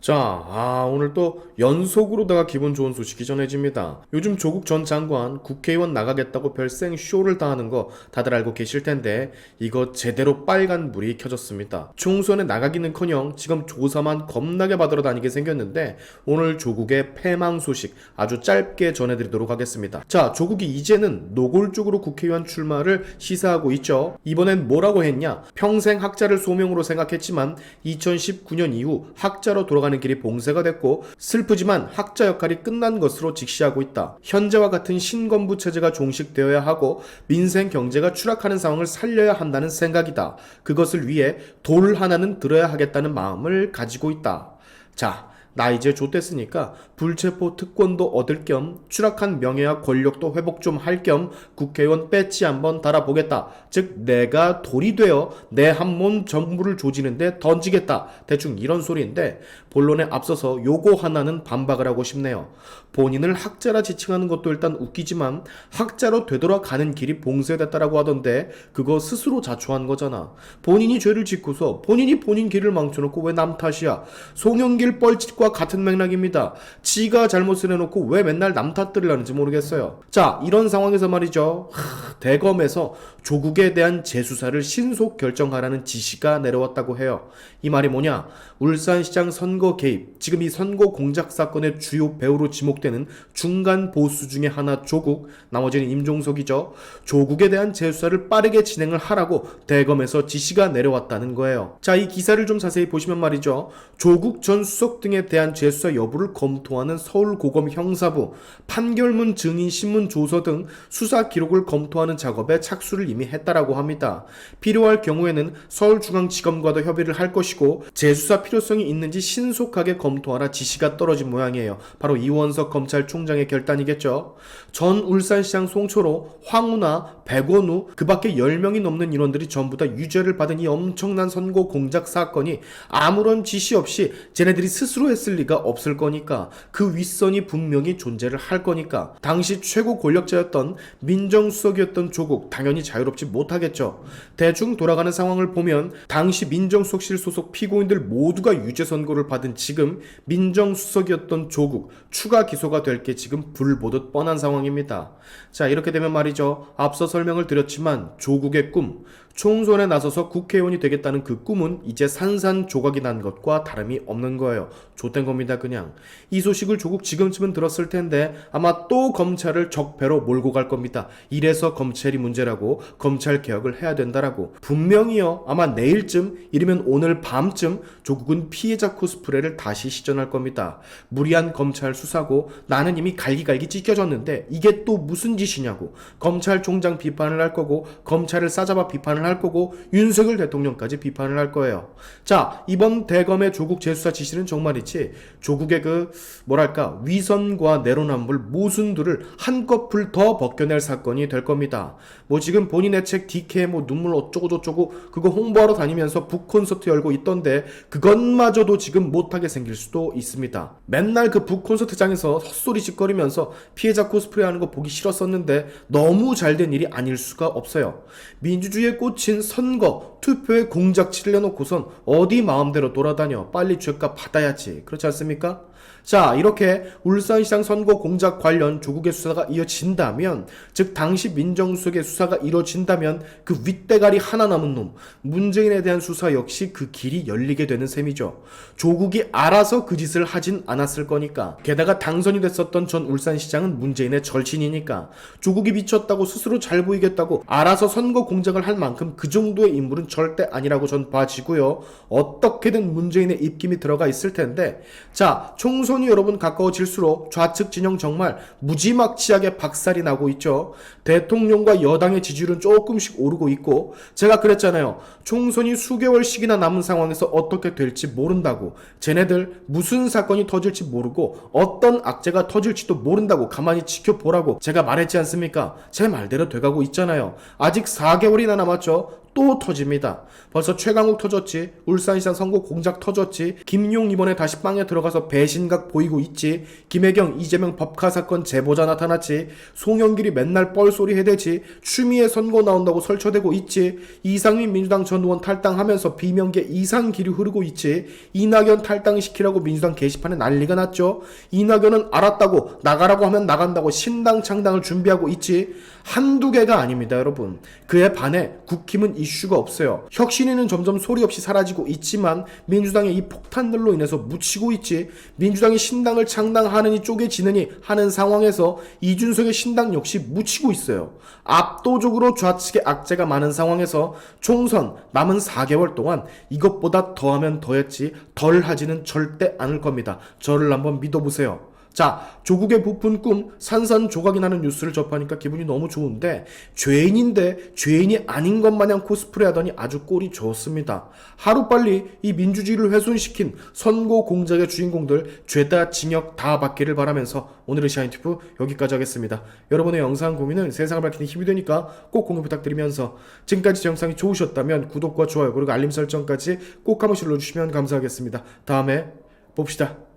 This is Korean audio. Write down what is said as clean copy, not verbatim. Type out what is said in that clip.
오늘 또 연속으로다가 기분 좋은 소식이 전해집니다. 요즘 조국 전 장관 국회의원 나가겠다고 별생 쇼를 다하는 거 다들 알고 계실 텐데 이거 제대로 빨간불이 켜졌습니다. 총선에 나가기는커녕 지금 조사만 겁나게 받으러 다니게 생겼는데 오늘 조국의 패망 소식 아주 짧게 전해드리도록 하겠습니다. 조국이 이제는 노골적으로 국회의원 출마를 시사하고 있죠. 이번엔 뭐라고 했냐? 평생 학자를 소명으로 생각했지만 2019년 이후 학자로 돌아가는 길이 봉쇄가 됐고 슬프지만 학자 역할이 끝난 것으로 직시하고 있다. 현재와 같은 신건부 체제가 종식되어야 하고 민생 경제가 추락하는 상황을 살려야 한다는 생각이다. 그것을 위해 돌 하나는 들어야 하겠다는 마음을 가지고 있다. 나 이제 좆됐으니까 불체포 특권도 얻을 겸 추락한 명예와 권력도 회복 좀 할 겸 국회의원 배지 한번 달아보겠다. 즉 내가 돌이 되어 내 한 몸 정부를 조지는데 던지겠다. 대충 이런 소리인데 본론에 앞서서 요거 하나는 반박을 하고 싶네요. 본인을 학자라 지칭하는 것도 일단 웃기지만 학자로 되돌아가는 길이 봉쇄됐다라고 하던데 그거 스스로 자초한 거잖아. 본인이 죄를 짓고서 본인이 본인 길을 망쳐놓고 왜 남 탓이야. 송영길 뻘짓과 같은 맥락입니다. 지가 잘못을 해놓고 왜 맨날 남 탓들을 하는지 모르겠어요. 이런 상황에서 말이죠. 대검에서 조국에 대한 재수사를 신속 결정하라는 지시가 내려왔다고 해요. 이 말이 뭐냐? 울산시장 선거 개입, 지금 이 선거 공작 사건의 주요 배우로 지목되는 중간 보수 중에 하나 조국, 나머지는 임종석이죠. 조국에 대한 재수사를 빠르게 진행을 하라고 대검에서 지시가 내려왔다는 거예요. 이 기사를 좀 자세히 보시면 말이죠. 조국 전 수석 등에 대한 재수사 여부를 검토하는 서울고검 형사부, 판결문 증인 신문 조서 등 수사 기록을 검토하는 작업에 착수를 이미 했다라고 합니다. 필요할 경우에는 서울중앙지검과도 협의를 할 것이고 재수사 필요성이 있는지 신속하게 검토하라 지시가 떨어진 모양이에요. 바로 이원석 검찰총장의 결단이겠죠. 전 울산시장 송초로, 황우나 백원우 그 밖에 10명이 넘는 인원들이 전부 다 유죄를 받은 이 엄청난 선거 공작 사건이 아무런 지시 없이 쟤네들이 스스로 했을 리가 없을 거니까 그 윗선이 분명히 존재를 할 거니까 당시 최고 권력자였던 민정수석이었던 조국 당연히 자유롭지 못하겠죠. 대충 돌아가는 상황을 보면 당시 민정수석실 소속 피고인들 모두가 유죄 선고를 받은 지금 민정수석이었던 조국 추가 기소가 될 게 지금 불 보듯 뻔한 상황입니다. 이렇게 되면 말이죠. 앞서 설명을 드렸지만 조국의 꿈, 총선에 나서서 국회의원이 되겠다는 그 꿈은 이제 산산조각이 난 것과 다름이 없는 거예요. 좆된 겁니다 그냥. 이 소식을 조국 지금쯤은 들었을 텐데 아마 또 검찰을 적폐로 몰고 갈 겁니다. 이래서 검찰이 문제라고, 검찰 개혁을 해야 된다라고. 분명히요. 아마 내일쯤, 이르면 오늘 밤쯤 조국은 피해자 코스프레를 다시 시전할 겁니다. 무리한 검찰 수사고 나는 이미 갈기갈기 찢겨졌는데 이게 또 무슨 짓이냐고. 검찰총장 비판을 할 거고 검찰을 싸잡아 비판을 할 거고 윤석열 대통령까지 비판을 할 거예요. 이번 대검의 조국 재수사 지시는 정말이지 조국의 위선과 내로남불 모순들을 한꺼풀 더 벗겨낼 사건이 될 겁니다. 지금 본인의 책 DK 눈물 어쩌고저쩌고 그거 홍보하러 다니면서 북콘서트 열고 있던데 그것마저도 지금 못하게 생길 수도 있습니다. 맨날 그 북콘서트장에서 헛소리 짓거리면서 피해자 코스프레 하는 거 보기 싫었었는데 너무 잘된 일이 아닐 수가 없어요. 민주주의의 꽃인 선거, 투표에 공작치를 해놓고선 어디 마음대로 돌아다녀. 빨리 죄값 받아야지. 그렇지 않습니까? 이렇게 울산시장 선거 공작 관련 조국의 수사가 이어진다면, 즉 당시 민정수석의 수사가 이뤄진다면 그 윗대가리 하나 남은 놈 문재인에 대한 수사 역시 그 길이 열리게 되는 셈이죠. 조국이 알아서 그 짓을 하진 않았을 거니까. 게다가 당선이 됐었던 전 울산시장은 문재인의 절친이니까 조국이 미쳤다고 스스로 잘 보이겠다고 알아서 선거 공작을 할 만큼 그 정도의 인물은 절대 아니라고 전 봐지고요. 어떻게든 문재인의 입김이 들어가 있을 텐데 총선이 여러분 가까워질수록 좌측 진영 정말 무지막지하게 박살이 나고 있죠. 대통령과 여당의 지지율은 조금씩 오르고 있고, 제가 그랬잖아요. 총선이 수개월씩이나 남은 상황에서 어떻게 될지 모른다고. 쟤네들 무슨 사건이 터질지 모르고 어떤 악재가 터질지도 모른다고 가만히 지켜보라고 제가 말했지 않습니까? 제 말대로 돼가고 있잖아요. 아직 4개월이나 남았죠. 또 터집니다. 아닙니다. 벌써 최강욱 터졌지, 울산시장 선거 공작 터졌지, 김용 이번에 다시 빵에 들어가서 배신각 보이고 있지, 김혜경 이재명 법카 사건 제보자 나타났지, 송영길이 맨날 뻘소리 해대지, 추미애 선거 나온다고 설쳐대고 있지, 이상민 민주당 전 의원 탈당하면서 비명계 이상길이 흐르고 있지, 이낙연 탈당시키라고 민주당 게시판에 난리가 났죠. 이낙연은 알았다고 나가라고 하면 나간다고 신당 창당을 준비하고 있지. 한두 개가 아닙니다, 여러분. 그에 반해 국힘은 이슈가 없어요. 혁신위는 점점 소리 없이 사라지고 있지만 민주당의 이 폭탄들로 인해서 묻히고 있지. 민주당이 신당을 창당하느니 쪼개지느니 하는 상황에서 이준석의 신당 역시 묻히고 있어요. 압도적으로 좌측의 악재가 많은 상황에서 총선 남은 4개월 동안 이것보다 더하면 더했지 덜 하지는 절대 않을 겁니다. 저를 한번 믿어보세요. 자, 조국의 부푼 꿈 산산조각이 나는 뉴스를 접하니까 기분이 너무 좋은데, 죄인인데 죄인이 아닌 것 마냥 코스프레 하더니 아주 꼴이 좋습니다. 하루빨리 이 민주주의를 훼손시킨 선거 공작의 주인공들 죄다 징역 다 받기를 바라면서 오늘의 샤인티프 여기까지 하겠습니다. 여러분의 영상 고민은 세상을 밝히는 힘이 되니까 꼭 공유 부탁드리면서, 지금까지 제 영상이 좋으셨다면 구독과 좋아요 그리고 알림 설정까지 꼭 한 번씩 눌러주시면 감사하겠습니다. 다음에 봅시다.